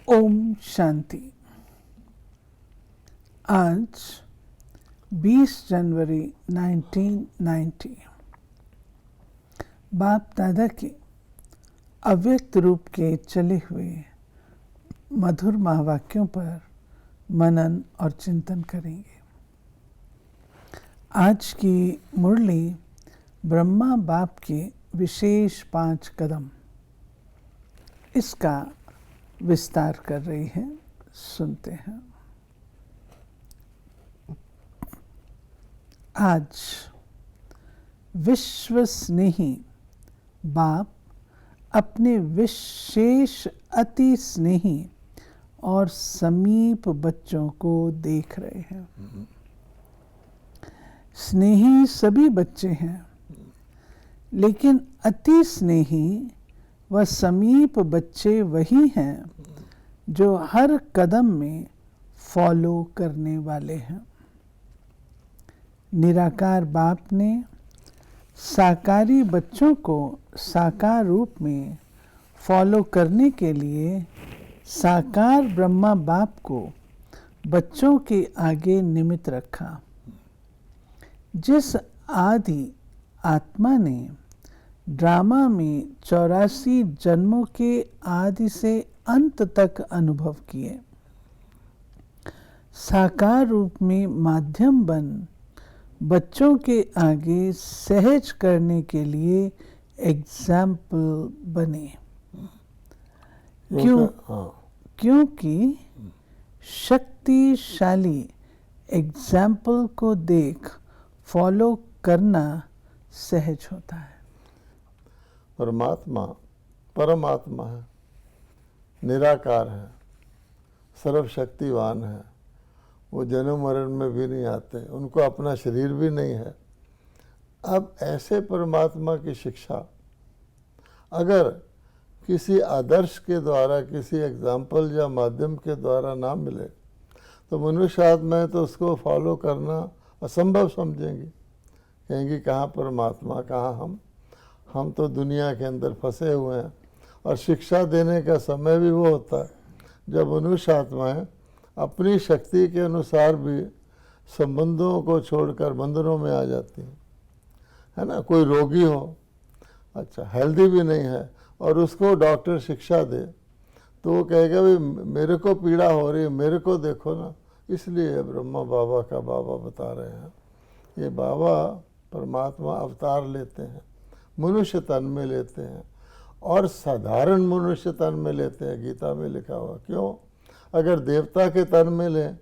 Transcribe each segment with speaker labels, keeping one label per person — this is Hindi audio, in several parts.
Speaker 1: ओम शांति। आज 20 जनवरी 1990 बाप दादा के अव्यक्त रूप के चले हुए मधुर महावाक्यों पर मनन और चिंतन करेंगे। आज की मुरली ब्रह्मा बाप के विशेष 5 कदम इसका विस्तार कर रही है। सुनते हैं। आज विश्व स्नेही बाप अपने विशेष अति स्नेही और समीप बच्चों को देख रहे हैं। स्नेही सभी बच्चे हैं, लेकिन अति स्नेही व समीप बच्चे वही हैं जो हर कदम में फॉलो करने वाले हैं। निराकार बाप ने साकारी बच्चों को साकार रूप में फॉलो करने के लिए साकार ब्रह्मा बाप को बच्चों के आगे निमित्त रखा। जिस आदि आत्मा ने ड्रामा में 84 जन्मों के आदि से अंत तक अनुभव किए, साकार रूप में माध्यम बन बच्चों के आगे सहज करने के लिए एग्जाम्पल बने। क्योंकि शक्तिशाली एग्जाम्पल को देख फॉलो करना सहज होता है।
Speaker 2: परमात्मा परमात्मा है, निराकार है, सर्वशक्तिवान है। वो जन्म मरण में भी नहीं आते, उनको अपना शरीर भी नहीं है। अब ऐसे परमात्मा की शिक्षा अगर किसी आदर्श के द्वारा, किसी एग्जाम्पल या माध्यम के द्वारा ना मिले तो मनुष्य आत्मा तो उसको फॉलो करना असंभव समझेंगी। कहेंगी कहाँ परमात्मा, कहाँ हम तो दुनिया के अंदर फंसे हुए हैं। और शिक्षा देने का समय भी वो होता है जब मनुष्य आत्माएं अपनी शक्ति के अनुसार भी संबंधों को छोड़कर बंधनों में आ जाती हैं, है ना। कोई रोगी हो, अच्छा हेल्दी भी नहीं है, और उसको डॉक्टर शिक्षा दे तो वो कहेगा भाई मेरे को पीड़ा हो रही है, मेरे को देखो ना। इसलिए ब्रह्मा बाबा का बाबा बता रहे हैं, ये बाबा परमात्मा अवतार लेते हैं, मनुष्य तन में लेते हैं और साधारण मनुष्य तन में लेते हैं। गीता में लिखा हुआ। क्यों? अगर देवता के तन में लें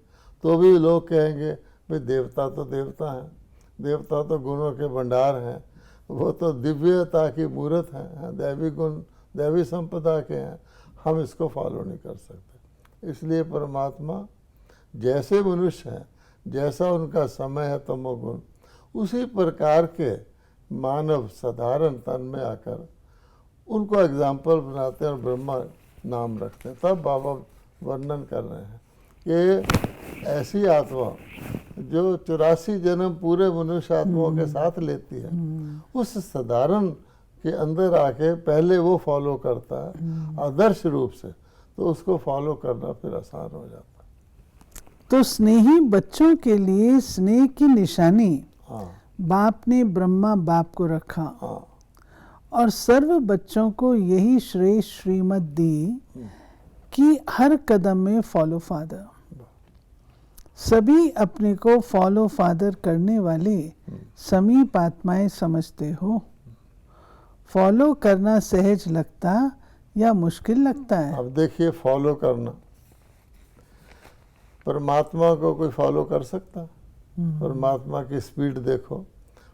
Speaker 2: तो भी लोग कहेंगे भाई देवता तो देवता हैं, देवता तो गुणों के भंडार हैं, वो तो दिव्यता की मूर्त हैं, दैवी गुण दैवी संपदा के हैं, हम इसको फॉलो नहीं कर सकते। इसलिए परमात्मा जैसे मनुष्य हैं, जैसा उनका समय है तमोगुण, उसी प्रकार के मानव साधारण तन में आकर उनको एग्जाम्पल बनाते हैं और ब्रह्मा नाम रखते हैं। तब बाबा वर्णन कर रहे हैं कि ऐसी आत्मा जो 84 जन्म पूरे मनुष्य आत्माओं के साथ लेती है, उस साधारण के अंदर आके पहले वो फॉलो करता है आदर्श रूप से, तो उसको फॉलो करना फिर आसान हो जाता है।
Speaker 1: तो स्नेही बच्चों के लिए स्नेह की निशानी बाप ने ब्रह्मा बाप को रखा और सर्व बच्चों को यही श्रेष्ठ श्रीमत दी कि हर कदम में फॉलो फादर। सभी अपने को फॉलो फादर करने वाले समीप आत्माएं समझते हो। फॉलो करना सहज लगता या मुश्किल लगता है?
Speaker 2: अब देखिए, फॉलो करना, परमात्मा को कोई फॉलो कर सकता? परमात्मा की स्पीड देखो,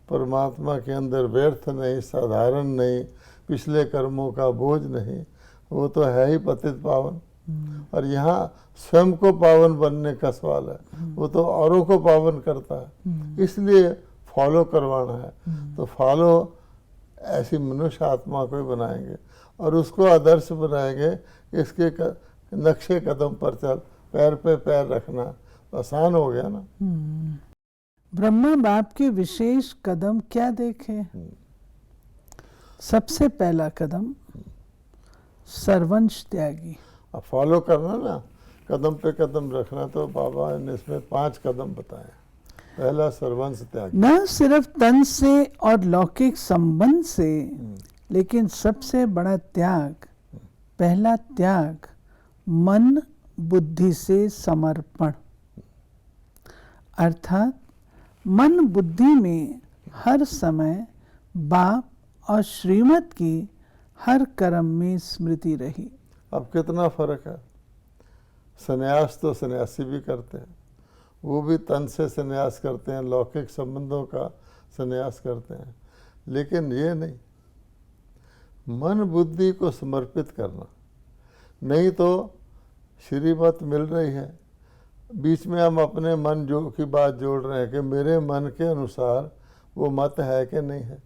Speaker 2: परमात्मा के अंदर व्यर्थ नहीं, साधारण नहीं, पिछले कर्मों का बोझ नहीं, वो तो है ही पतित पावन। और यहाँ स्वयं को पावन बनने का सवाल है, वो तो औरों को पावन करता है। इसलिए फॉलो करवाना है, तो फॉलो ऐसी मनुष्य आत्मा को ही बनाएंगे और उसको आदर्श बनाएंगे। इसके नक्शे कदम पर चल, पैर पे पैर रखना आसान हो गया ना।
Speaker 1: ब्रह्मा बाप के विशेष कदम क्या देखे? सबसे पहला कदम सर्वंश त्यागी।
Speaker 2: अब फॉलो करना ना, कदम पे कदम रखना, तो बाबा ने इसमें 5 कदम बताए। पहला सर्वंश त्याग,
Speaker 1: न सिर्फ तन से और लौकिक संबंध से, लेकिन सबसे बड़ा त्याग, पहला त्याग मन बुद्धि से समर्पण। अर्थात मन बुद्धि में हर समय बाप और श्रीमत की हर कर्म में स्मृति रही।
Speaker 2: अब कितना फर्क है। संन्यास तो सन्यासी भी करते हैं, वो भी तन से संन्यास करते हैं, लौकिक संबंधों का संन्यास करते हैं, लेकिन ये नहीं, मन बुद्धि को समर्पित करना। नहीं तो श्रीमत मिल रही है, बीच में हम अपने मन जो की बात जोड़ रहे हैं कि मेरे मन के अनुसार वो मत है कि नहीं है,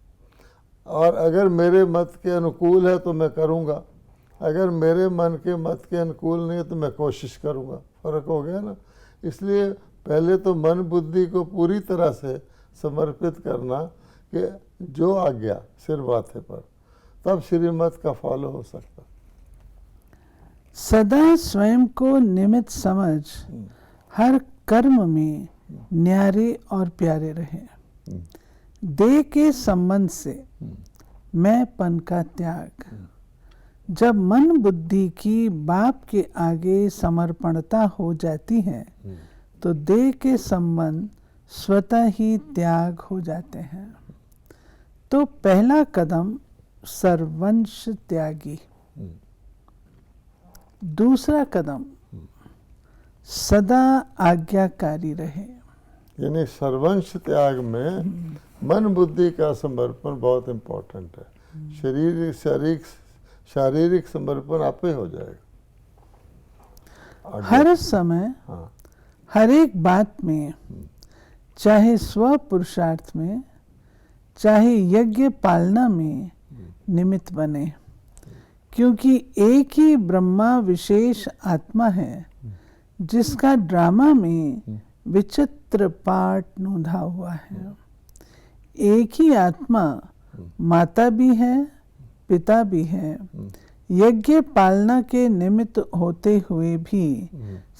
Speaker 2: और अगर मेरे मत के अनुकूल है तो मैं करूँगा, अगर मेरे मन के मत के अनुकूल नहीं है तो मैं कोशिश करूँगा। फर्क हो गया ना। इसलिए पहले तो मन बुद्धि को पूरी तरह से समर्पित करना कि जो आज्ञा सिर माथे पर, तब श्रीमत का फॉलो हो सकता।
Speaker 1: सदा स्वयं को निमित्त समझ हर कर्म में न्यारे और प्यारे रहे। देह के संबंध से मैंपन का त्याग। जब मन बुद्धि की बाप के आगे समर्पणता हो जाती है तो देह के संबंध स्वतः ही त्याग हो जाते हैं। तो पहला कदम सर्वंश त्यागी। दूसरा कदम सदा आज्ञाकारी रहे।
Speaker 2: यानी सर्वंश त्याग में मन बुद्धि का समर्पण बहुत इम्पोर्टेंट है। शारीरिक समर्पण आपे हो जाएगा।
Speaker 1: हर समय
Speaker 2: हाँ,
Speaker 1: हर एक बात में, चाहे स्व पुरुषार्थ में, चाहे यज्ञ पालना में निमित्त बने, क्योंकि एक ही ब्रह्मा विशेष आत्मा है जिसका ड्रामा में विचित्र पार्ट नोंधा हुआ है। एक ही आत्मा माता भी है, पिता भी है। यज्ञ पालना के निमित्त होते हुए भी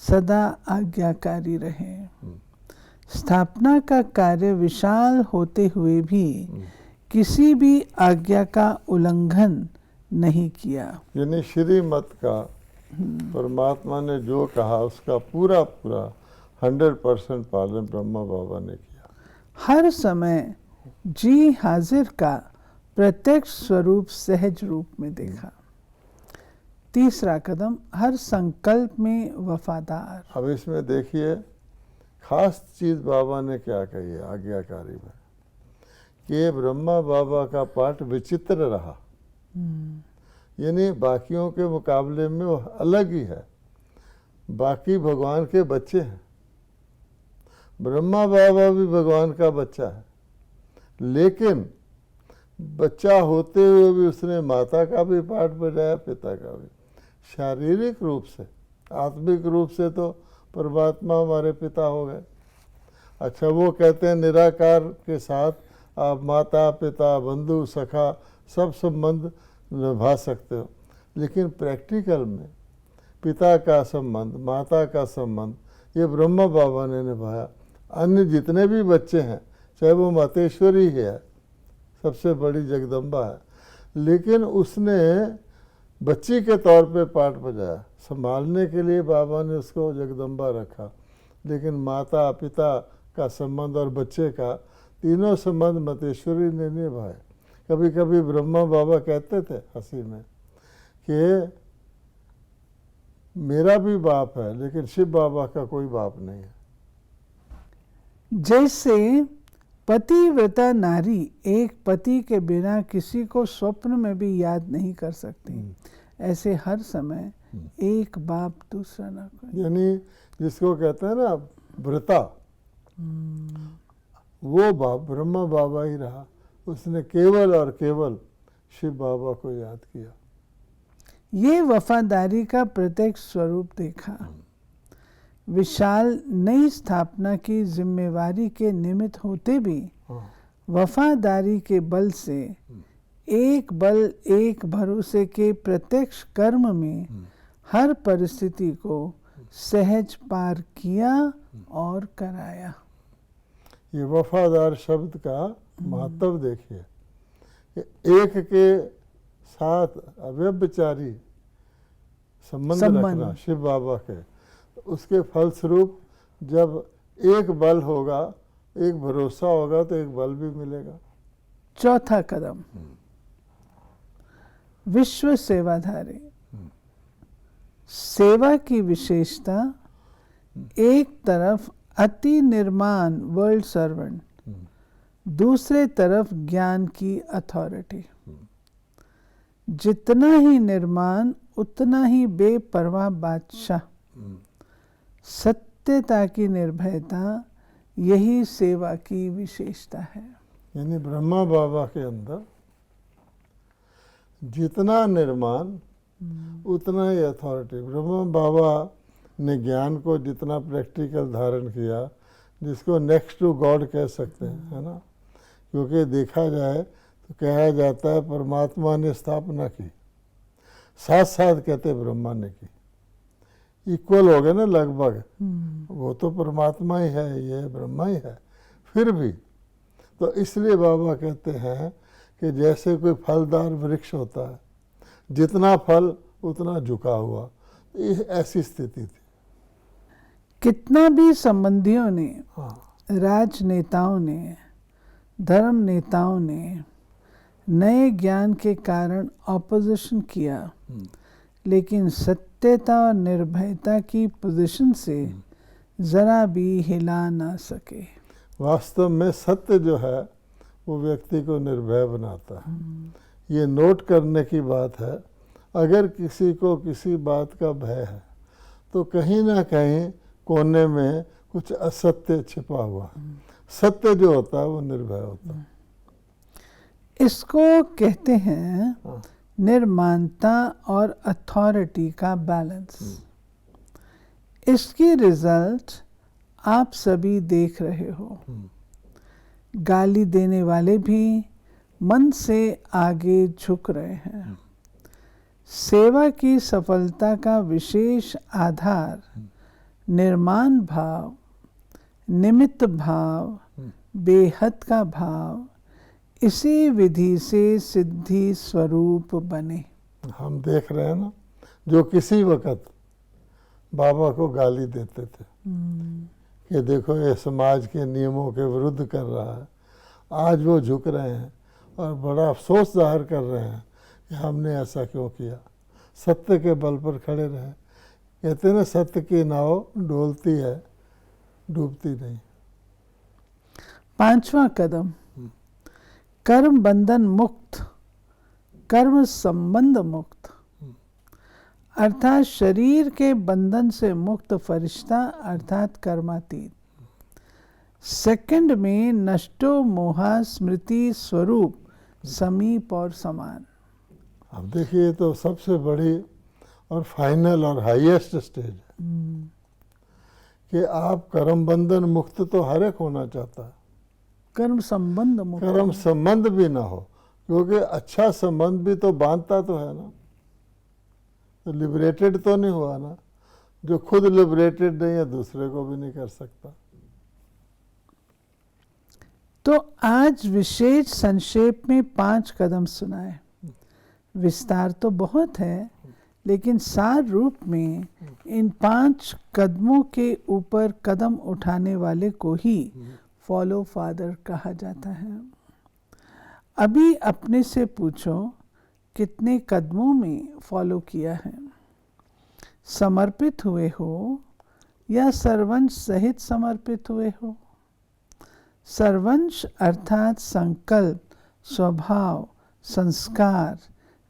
Speaker 1: सदा आज्ञाकारी रहे। स्थापना का कार्य विशाल होते हुए भी किसी भी आज्ञा का उल्लंघन नहीं किया।
Speaker 2: यानी श्रीमत का परमात्मा ने जो कहा उसका पूरा 100% पालन ब्रह्मा बाबा ने किया।
Speaker 1: हर समय जी हाजिर का प्रत्यक्ष स्वरूप सहज रूप में देखा। तीसरा कदम हर संकल्प में वफादार।
Speaker 2: अब इसमें देखिए खास चीज बाबा ने क्या कही है आज्ञाकारी में, कि ब्रह्मा बाबा का पाठ विचित्र रहा। यानी बाकियों के मुकाबले में वो अलग ही है। बाकी भगवान के बच्चे हैं, ब्रह्मा बाबा भी भगवान का बच्चा है, लेकिन बच्चा होते हुए भी उसने माता का भी पाठ बजाया, पिता का भी। शारीरिक रूप से, आत्मिक रूप से तो परमात्मा हमारे पिता हो गए। अच्छा, वो कहते हैं निराकार के साथ आप माता पिता बंधु सखा सब संबंध निभा सकते हो, लेकिन प्रैक्टिकल में पिता का संबंध, माता का संबंध ये ब्रह्मा बाबा ने निभाया। अन्य जितने भी बच्चे हैं, चाहे वो मातेश्वरी ही है, सबसे बड़ी जगदम्बा है, लेकिन उसने बच्ची के तौर पे पाठ बजाया। संभालने के लिए बाबा ने उसको जगदम्बा रखा, लेकिन माता पिता का संबंध और बच्चे का तीनों संबंध मातेश्वरी ने निभाए। कभी कभी ब्रह्मा बाबा कहते थे हंसी में कि मेरा भी बाप है, लेकिन शिव बाबा का कोई बाप नहीं है।
Speaker 1: जैसे पतिव्रता नारी एक पति के बिना किसी को स्वप्न में भी याद नहीं कर सकती, ऐसे हर समय एक बाप दूसरा ना कोई।
Speaker 2: यानी जिसको कहते हैं ना व्रता, वो बाप ब्रह्मा बाबा ही रहा। उसने केवल और केवल शिव बाबा को याद किया।
Speaker 1: ये वफादारी का प्रत्यक्ष स्वरूप देखा। विशाल नई स्थापना की जिम्मेवारी के निमित्त होते भी वफादारी के बल से एक भरोसे के प्रत्यक्ष कर्म में हर परिस्थिति को सहज पार किया और कराया।
Speaker 2: ये वफादार शब्द का महत्व देखिए, एक के साथ अव्यभिचारी संबंध रखना शिव बाबा के, उसके फलस्वरूप जब एक बल होगा, एक भरोसा होगा, तो एक बल भी मिलेगा।
Speaker 1: चौथा कदम, विश्व सेवाधारी। सेवा की विशेषता, एक तरफ अति निर्माण वर्ल्ड सर्वेंट, दूसरे तरफ ज्ञान की अथॉरिटी। जितना ही निर्माण उतना ही बेपरवाह बादशाह। सत्यता की निर्भयता, यही सेवा की विशेषता है।
Speaker 2: यानी ब्रह्मा बाबा के अंदर जितना निर्माण उतना ही अथॉरिटी। ब्रह्मा बाबा ने ज्ञान को जितना प्रैक्टिकल धारण किया, जिसको नेक्स्ट टू गॉड कह सकते हैं, है ना, क्योंकि देखा जाए तो कहा जाता है परमात्मा ने स्थापना की, साथ साथ कहते ब्रह्मा ने की, इक्वल हो गए ना लगभग। वो तो परमात्मा ही है, ये ब्रह्मा ही है। फिर भी तो इसलिए बाबा कहते हैं कि जैसे कोई फलदार वृक्ष होता है, जितना फल उतना झुका हुआ, ऐसी स्थिति थी।
Speaker 1: कितना भी संबंधियों ने, राजनेताओं ने, धर्म नेताओं ने नए ज्ञान के कारण ऑपोजिशन किया, लेकिन सत्यता और निर्भयता की पोजीशन से जरा भी हिला ना सके।
Speaker 2: वास्तव में सत्य जो है वो व्यक्ति को निर्भय बनाता है। ये नोट करने की बात है, अगर किसी को किसी बात का भय है तो कहीं ना कहीं कोने में कुछ असत्य छिपा हुआ है। सत्य जो होता है वो निर्भय होता है।
Speaker 1: इसको कहते हैं निर्माणता और अथॉरिटी का बैलेंस। इसकी रिजल्ट आप सभी देख रहे हो। गाली देने वाले भी मन से आगे झुक रहे हैं। सेवा की सफलता का विशेष आधार निर्माण भाव, निमित्त भाव, बेहद का भाव, इसी विधि से सिद्धि स्वरूप बने।
Speaker 2: हम देख रहे हैं ना, जो किसी वक्त बाबा को गाली देते थे कि देखो ये समाज के नियमों के विरुद्ध कर रहा है, आज वो झुक रहे हैं और बड़ा अफसोस जाहिर कर रहे हैं कि हमने ऐसा क्यों किया। सत्य के बल पर खड़े रहे। कहते ना, सत्य की नाव डोलती है, डूबती नहीं।
Speaker 1: पांचवा कदम, कर्म बंधन मुक्त, कर्म संबंध मुक्त, अर्थात शरीर के बंधन से मुक्त फरिश्ता अर्थात कर्मातीत। सेकंड में नष्टो मोहा स्मृति स्वरूप समीप और समान।
Speaker 2: अब देखिए, तो सबसे बड़ी और फाइनल और हाईएस्ट स्टेज है कि आप कर्म बंधन मुक्त तो हर एक होना चाहता है,
Speaker 1: कर्म संबंध मुक्त,
Speaker 2: कर्म संबंध भी ना हो, क्योंकि अच्छा संबंध भी तो बांधता तो है ना, तो लिबरेटेड तो नहीं हुआ ना। जो खुद लिबरेटेड नहीं है दूसरे को भी नहीं कर सकता।
Speaker 1: तो आज विशेष संक्षेप में 5 कदम सुनाए। विस्तार तो बहुत है, लेकिन सार रूप में इन 5 कदमों के ऊपर कदम उठाने वाले को ही फॉलो फादर कहा जाता है। अभी अपने से पूछो, कितने कदमों में फॉलो किया है? समर्पित हुए हो या सर्वंश सहित समर्पित हुए हो? सर्वंश अर्थात संकल्प, स्वभाव, संस्कार,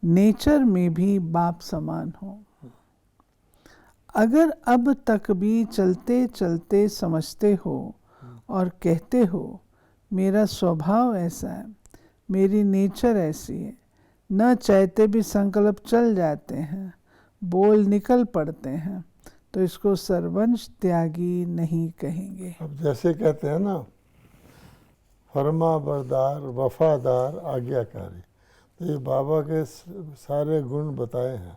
Speaker 1: नेचर में भी बाप समान हो। अगर अब तक भी चलते चलते समझते हो और कहते हो मेरा स्वभाव ऐसा है, मेरी नेचर ऐसी है, न चाहते भी संकल्प चल जाते हैं, बोल निकल पड़ते हैं, तो इसको सर्वंश त्यागी नहीं कहेंगे।
Speaker 2: अब जैसे कहते हैं ना, फरमा बरदार, वफादार, आज्ञाकारी, तो ये बाबा के सारे गुण बताए हैं।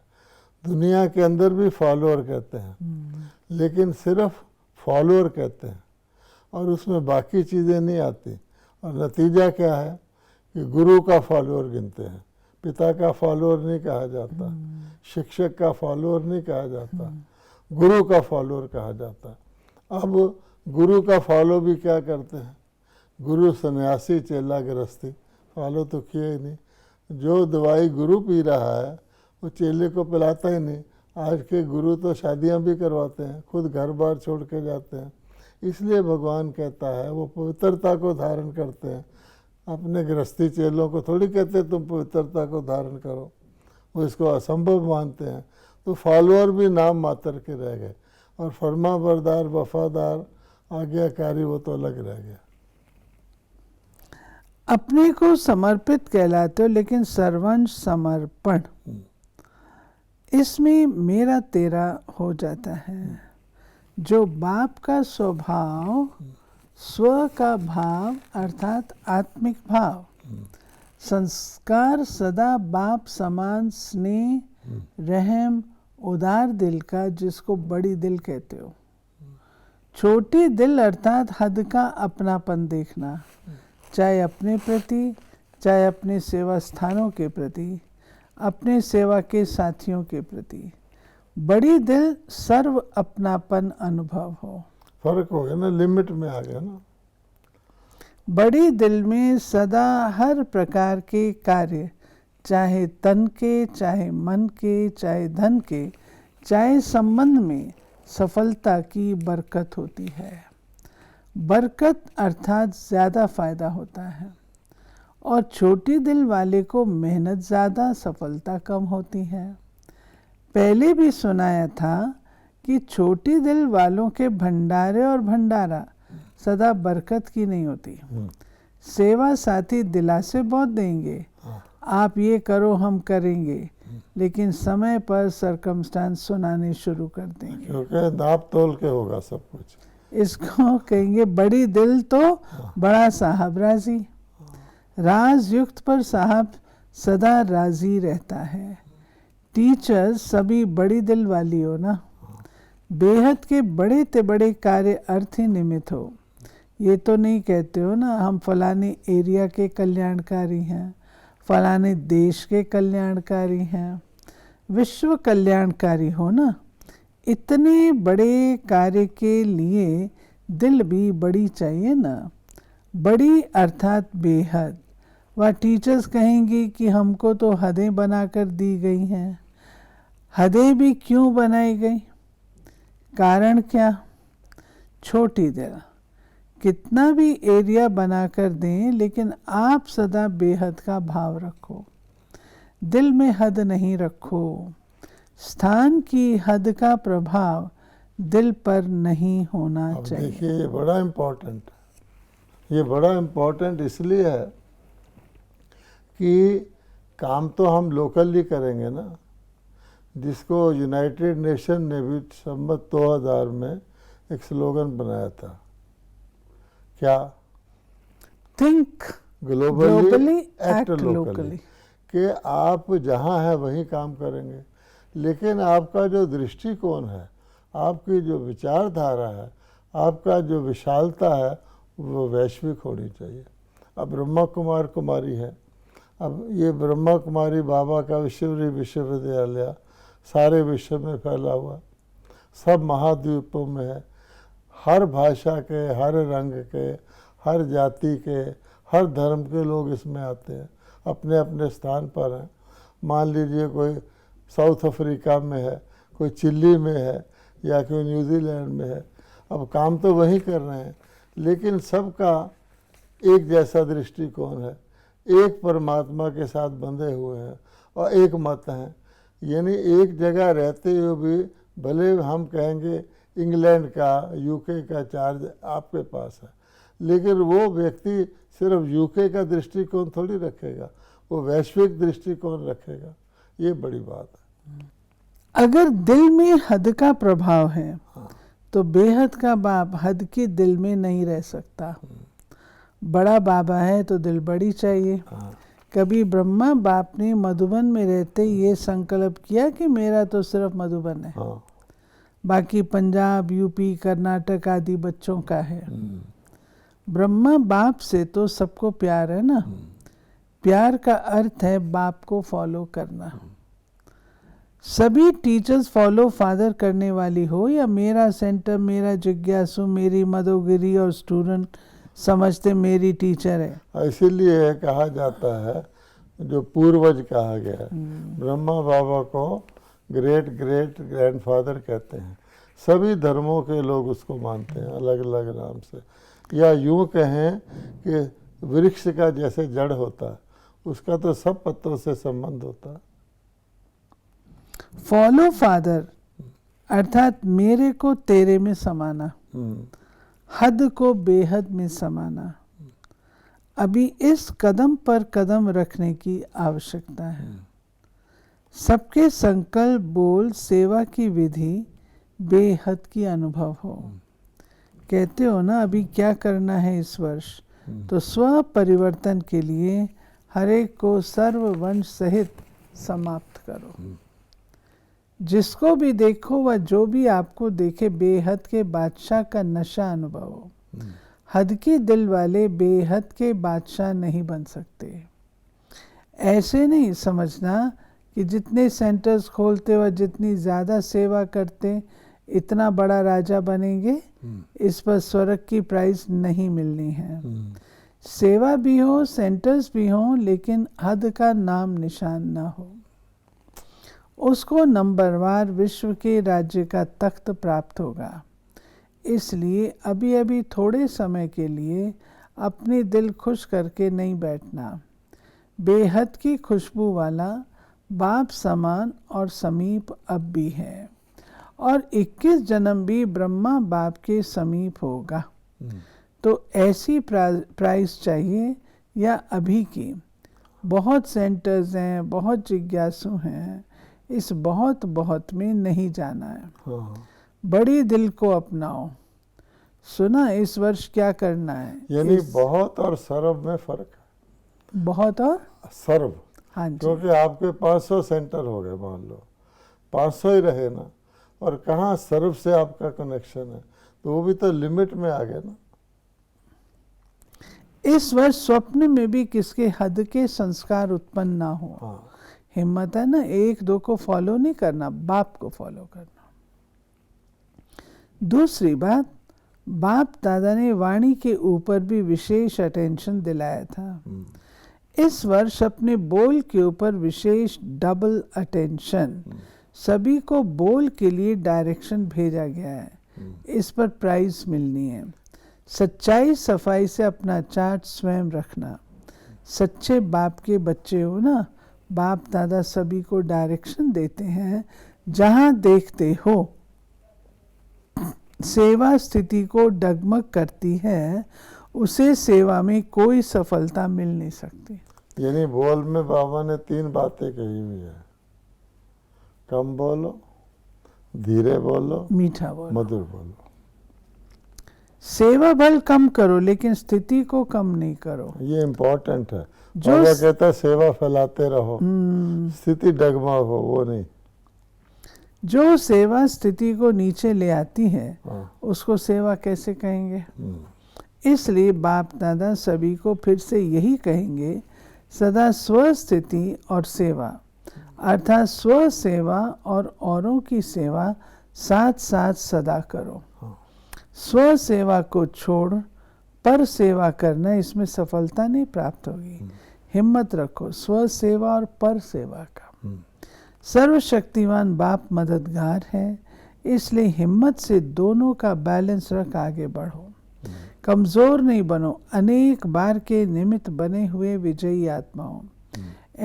Speaker 2: दुनिया के अंदर भी फॉलोअर कहते हैं, लेकिन सिर्फ फॉलोअर कहते हैं और उसमें बाकी चीज़ें नहीं आती। और नतीजा क्या है कि गुरु का फॉलोअर गिनते हैं, पिता का फॉलोअर नहीं कहा जाता, शिक्षक का फॉलोअर नहीं कहा जाता, गुरु का फॉलोअर कहा जाता। अब गुरु का फॉलो भी क्या करते हैं, गुरु सन्यासी चेला गृहस्थी फॉलो तो किए ही नहीं। जो दवाई गुरु पी रहा है वो चेले को पिलाता ही नहीं। आज के गुरु तो शादियां भी करवाते हैं, खुद घर बार छोड़ के जाते हैं। इसलिए भगवान कहता है वो पवित्रता को धारण करते हैं। अपने गृहस्थी चेलों को थोड़ी कहते तुम पवित्रता को धारण करो, वो इसको असंभव मानते हैं। तो फॉलोअर भी नाम मात्र के रह गए और फर्मा बरदार वफादार आज्ञाकारी वो तो अलग रह गया।
Speaker 1: अपने को समर्पित कहलाते हो, लेकिन सर्वंश समर्पण इसमें मेरा तेरा हो जाता है। जो बाप का स्वभाव, स्व का भाव अर्थात आत्मिक भाव, संस्कार सदा बाप समान, स्नेह, रहम, उदार दिल का, जिसको बड़ी दिल कहते हो। छोटी दिल अर्थात हद का अपनापन देखना, चाहे अपने प्रति, चाहे अपने सेवा स्थानों के प्रति, अपने सेवा के साथियों के प्रति। बड़ी दिल सर्व अपनापन अनुभव हो।
Speaker 2: फर्क हो गया ना, लिमिट में आ गया ना।
Speaker 1: बड़ी दिल में सदा हर प्रकार के कार्य, चाहे तन के, चाहे मन के, चाहे धन के, चाहे संबंध में सफलता की बरकत होती है। बरकत अर्थात ज़्यादा फायदा होता है। और छोटी दिल वाले को मेहनत ज़्यादा, सफलता कम होती है। पहले भी सुनाया था कि छोटी दिल वालों के भंडारे और भंडारा सदा बरकत की नहीं होती। सेवा साथी दिलासे बहुत देंगे, आप ये करो हम करेंगे, लेकिन समय पर सरकमस्टांस सुनाने शुरू कर देंगे,
Speaker 2: क्योंकि नाप तोल के होगा सब कुछ।
Speaker 1: इसको कहेंगे बड़ी दिल तो बड़ा साहब राजी। राज युक्त पर साहब सदा राजी रहता है। टीचर सभी बड़ी दिल वाली हो ना। बेहद के बड़े ते बड़े कार्य अर्थ ही निमित्त हो। ये तो नहीं कहते हो ना हम फलाने एरिया के कल्याणकारी हैं, फलाने देश के कल्याणकारी हैं, विश्व कल्याणकारी हो ना। इतने बड़े कार्य के लिए दिल भी बड़ी चाहिए ना। बड़ी अर्थात बेहद। वह टीचर्स कहेंगी कि हमको तो हदें बनाकर दी गई हैं। हदें भी क्यों बनाई गई, कारण क्या? छोटी दिल। कितना भी एरिया बनाकर दें, लेकिन आप सदा बेहद का भाव रखो, दिल में हद नहीं रखो। स्थान की हद का प्रभाव दिल पर नहीं होना चाहिए।
Speaker 2: देखिए ये बड़ा इम्पोर्टेंट, ये बड़ा इम्पोर्टेंट इसलिए है कि काम तो हम लोकली करेंगे ना, जिसको यूनाइटेड नेशन ने भी संवत 2000 में एक स्लोगन बनाया था। क्या?
Speaker 1: Think
Speaker 2: globally act locally. कि आप जहाँ हैं वहीं काम करेंगे, लेकिन आपका जो दृष्टिकोण है, आपकी जो विचारधारा है, आपका जो विशालता है, वो वैश्विक होनी चाहिए। अब ब्रह्मा कुमार कुमारी है, अब ये ब्रह्मा कुमारी बाबा का विश्वविद्यालय सारे विश्व में फैला हुआ, सब महाद्वीपों में है। हर भाषा के, हर रंग के, हर जाति के, हर धर्म के लोग इसमें आते हैं, अपने अपने स्थान पर हैं। मान लीजिए कोई साउथ अफ्रीका में है, कोई चिली में है, या कोई न्यूजीलैंड में है। अब काम तो वही कर रहे हैं, लेकिन सबका एक जैसा दृष्टिकोण है, एक परमात्मा के साथ बंधे हुए हैं और एक मत हैं। यानी एक जगह रहते हुए भी भले हम कहेंगे इंग्लैंड का, यूके का चार्ज आपके पास है, लेकिन वो व्यक्ति सिर्फ यूके का दृष्टिकोण थोड़ी रखेगा, वो वैश्विक दृष्टिकोण रखेगा। ये बड़ी बात है।
Speaker 1: अगर दिल में हद का प्रभाव है तो बेहद का बाप हद के दिल में नहीं रह सकता। बड़ा बाबा है तो दिल बड़ी चाहिए, कभी ब्रह्मा बाप ने मधुबन में रहते ये संकल्प किया कि मेरा तो सिर्फ मधुबन है,
Speaker 2: हाँ।
Speaker 1: बाकी पंजाब, यूपी, कर्नाटक आदि बच्चों का है। ब्रह्मा बाप से तो सबको प्यार है ना। प्यार का अर्थ है बाप को फॉलो करना। सभी टीचर्स फॉलो फादर करने वाली हो या मेरा सेंटर, मेरा जिज्ञासु, मेरी मधुगिरी और स्टूडेंट समझते मेरी टीचर है।
Speaker 2: इसीलिए कहा जाता है, जो पूर्वज कहा गया है, ब्रह्मा बाबा को ग्रेट ग्रेट ग्रैंडफादर कहते हैं। सभी धर्मों के लोग उसको मानते हैं अलग अलग नाम से। या यूं कहें कि वृक्ष का जैसे जड़ होता है, उसका तो सब पत्तों से संबंध होता है।
Speaker 1: फॉलो फादर अर्थात मेरे को तेरे में समाना, हद को बेहद में समाना। अभी इस कदम पर कदम रखने की आवश्यकता है। सबके संकल्प, बोल, सेवा की विधि बेहद की अनुभव हो। कहते हो ना अभी क्या करना है इस वर्ष, तो स्व परिवर्तन के लिए हर एक को सर्ववंश सहित समाप्त करो। जिसको भी देखो वह जो भी आपको देखे बेहद के बादशाह का नशा अनुभव हो। हद के दिल वाले बेहद के बादशाह नहीं बन सकते। ऐसे नहीं समझना कि जितने सेंटर्स खोलते व जितनी ज़्यादा सेवा करते इतना बड़ा राजा बनेंगे। इस पर स्वर्ग की प्राइज नहीं मिलनी है। सेवा भी हो, सेंटर्स भी हो, लेकिन हद का नाम निशान ना हो। उसको नंबरवार विश्व के राज्य का तख्त प्राप्त होगा। इसलिए अभी अभी थोड़े समय के लिए अपने दिल खुश करके नहीं बैठना। बेहद की खुशबू वाला बाप समान और समीप अब भी है, और 21 जन्म भी ब्रह्मा बाप के समीप होगा। तो ऐसी प्राइस चाहिए या अभी की? बहुत सेंटर्स हैं, बहुत जिज्ञासु हैं, इस बहुत बहुत में नहीं जाना है।
Speaker 2: हाँ।
Speaker 1: बड़ी दिल को अपनाओ। सुना इस वर्ष क्या करना है?
Speaker 2: यानी बहुत और सर्व में फर्क है।
Speaker 1: बहुत और
Speaker 2: सर्व,
Speaker 1: हाँ जी।
Speaker 2: क्योंकि आपके 500 सेंटर हो गए, मान लो 500 ही रहे ना, और कहाँ सर्व से आपका कनेक्शन है, तो वो भी तो लिमिट में आ गए ना।
Speaker 1: इस वर्ष स्वप्न में भी किसके हद के संस्कार उत्पन्न ना हो।
Speaker 2: हाँ।
Speaker 1: हिम्मत है ना, एक दो को फॉलो नहीं करना, बाप को फॉलो करना। दूसरी बात, बाप दादा ने वाणी के ऊपर भी विशेष अटेंशन दिलाया था। इस वर्ष अपने बोल के ऊपर विशेष डबल अटेंशन। सभी को बोल के लिए डायरेक्शन भेजा गया है। इस पर प्राइज मिलनी है। सच्चाई सफाई से अपना चार्ट स्वयं रखना। सच्चे बाप के बच्चे हो ना, बाप दादा सभी को डायरेक्शन देते हैं। जहां देखते हो सेवा स्थिति को डगमग करती है, उसे सेवा में कोई सफलता मिल नहीं सकती।
Speaker 2: यानी बोल में बाबा ने 3 बातें कही हुई है। कम बोलो, धीरे बोलो,
Speaker 1: मीठा बोलो,
Speaker 2: मधुर बोलो।
Speaker 1: सेवा बल कम करो लेकिन स्थिति को कम नहीं करो।
Speaker 2: ये इम्पोर्टेंट है।
Speaker 1: जो
Speaker 2: बाबा कहता है सेवा फैलाते रहो, स्थिति डगमग हो वो नहीं।
Speaker 1: जो सेवा स्थिति को नीचे ले आती है,
Speaker 2: हाँ।
Speaker 1: उसको सेवा कैसे कहेंगे? इसलिए बाप दादा सभी को फिर से यही कहेंगे, सदा स्वस्थिति और सेवा, अर्थात स्व सेवा और औरों की सेवा साथ साथ सदा करो। स्व सेवा को छोड़ पर सेवा करना, इसमें सफलता नहीं प्राप्त होगी। हिम्मत रखो स्व सेवा और पर सेवा का। सर्वशक्तिमान बाप मददगार है, इसलिए हिम्मत से दोनों का बैलेंस रख आगे बढ़ो। कमजोर नहीं बनो, अनेक बार के निमित्त बने हुए विजयी आत्माओं।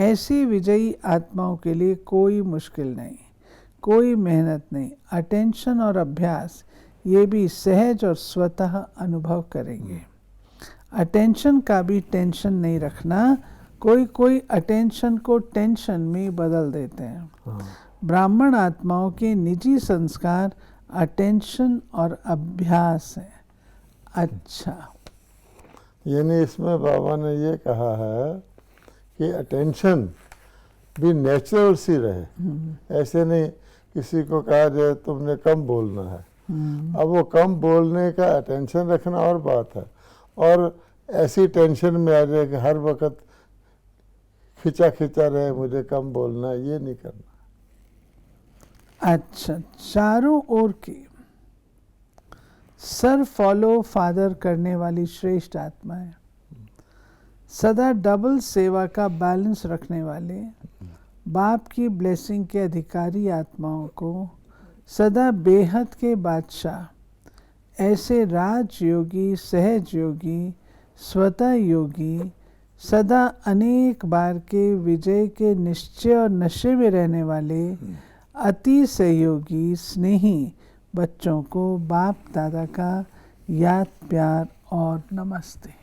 Speaker 1: ऐसी विजयी आत्माओं के लिए कोई मुश्किल नहीं, कोई मेहनत नहीं। अटेंशन और अभ्यास ये भी सहज और स्वतः अनुभव करेंगे। अटेंशन का भी टेंशन नहीं रखना। कोई अटेंशन को टेंशन में बदल देते हैं। ब्राह्मण आत्माओं के निजी संस्कार अटेंशन और अभ्यास है। अच्छा,
Speaker 2: यानी इसमें बाबा ने ये कहा है कि अटेंशन भी नेचुरल सी रहे। ऐसे नहीं किसी को कहा जाए तुमने कम बोलना है, अब वो कम बोलने का अटेंशन रखना और बात है, और ऐसी टेंशन में आ जाए कि हर वक्त खिंचा खिंचा रहे मुझे कम बोलना है, ये नहीं करना।
Speaker 1: अच्छा, चारों ओर की सर फॉलो फादर करने वाली श्रेष्ठ आत्मा है, सदा डबल सेवा का बैलेंस रखने वाले बाप की ब्लेसिंग के अधिकारी आत्माओं को सदा बेहद के बादशाह, ऐसे राजयोगी, सहज योगी, स्वतः योगी, सदा अनेक बार के विजय के निश्चय और नशे में रहने वाले अति सहयोगी स्नेही बच्चों को बाप दादा का याद, प्यार और नमस्ते।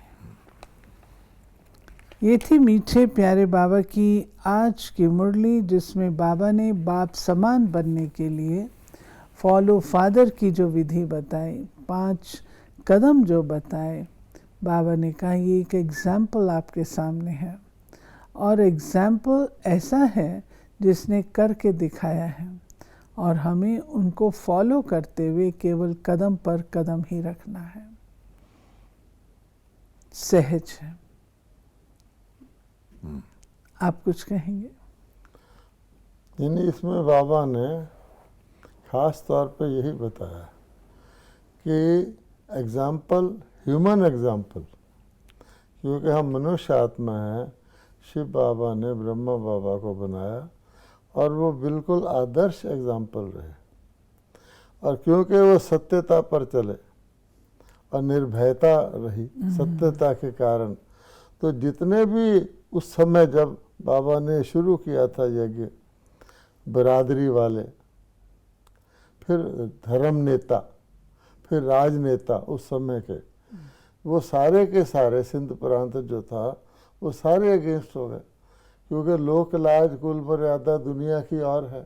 Speaker 1: ये थी मीठे प्यारे बाबा की आज की मुरली, जिसमें बाबा ने बाप समान बनने के लिए फॉलो फादर की जो विधि बताई, 5 कदम जो बताए, बाबा ने कहा ये एक एग्जाम्पल आपके सामने है, और एग्जाम्पल ऐसा है जिसने करके दिखाया है, और हमें उनको फॉलो करते हुए केवल कदम पर कदम ही रखना है। सहज है। आप कुछ कहेंगे?
Speaker 2: यानी इसमें बाबा ने खास तौर पे यही बताया कि एग्जाम्पल, ह्यूमन एग्जाम्पल, क्योंकि हम मनुष्य आत्मा हैं, शिव बाबा ने ब्रह्मा बाबा को बनाया और वो बिल्कुल आदर्श एग्जाम्पल रहे, और क्योंकि वो सत्यता पर चले और निर्भयता रही सत्यता के कारण, तो जितने भी उस समय जब बाबा ने शुरू किया था यज्ञ, बरादरी वाले, फिर धर्म नेता, फिर राजनेता उस समय के, वो सारे के सारे सिंध प्रांत जो था वो सारे अगेंस्ट हो गए, क्योंकि लोक लाज कुल मर्यादा दुनिया की और है,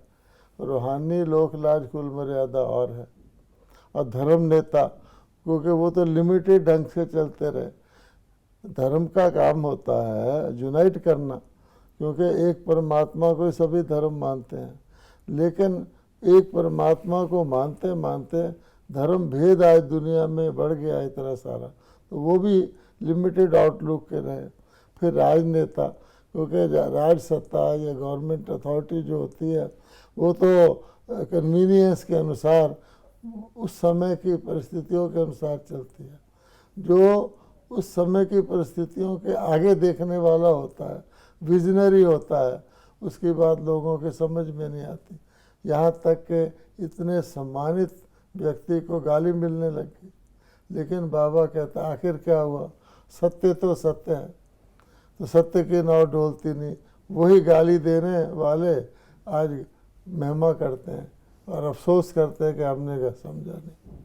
Speaker 2: रूहानी लोक लाज कुल मर्यादा और है, और धर्म नेता क्योंकि वो तो लिमिटेड ढंग से चलते रहे। धर्म का काम होता है यूनाइट करना, क्योंकि एक परमात्मा को सभी धर्म मानते हैं, लेकिन एक परमात्मा को मानते मानते धर्म भेद आज दुनिया में बढ़ गया इतना सारा, तो वो भी लिमिटेड आउटलुक के रहे। फिर राजनेता, क्योंकि राज सत्ता या गवर्नमेंट अथॉरिटी जो होती है वो तो कन्वीनियंस के अनुसार, उस समय की परिस्थितियों के अनुसार चलती है। जो उस समय की परिस्थितियों के आगे देखने वाला होता है, विजनरी होता है, उसकी बात लोगों के समझ में नहीं आती। यहाँ तक कि इतने सम्मानित व्यक्ति को गाली मिलने लगी, लेकिन बाबा कहता आखिर क्या हुआ, सत्य तो सत्य है, तो सत्य की नाव डोलती नहीं। वही गाली देने वाले आज महिमा करते हैं और अफसोस करते हैं कि हमने समझा नहीं।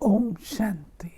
Speaker 1: ओम शांति।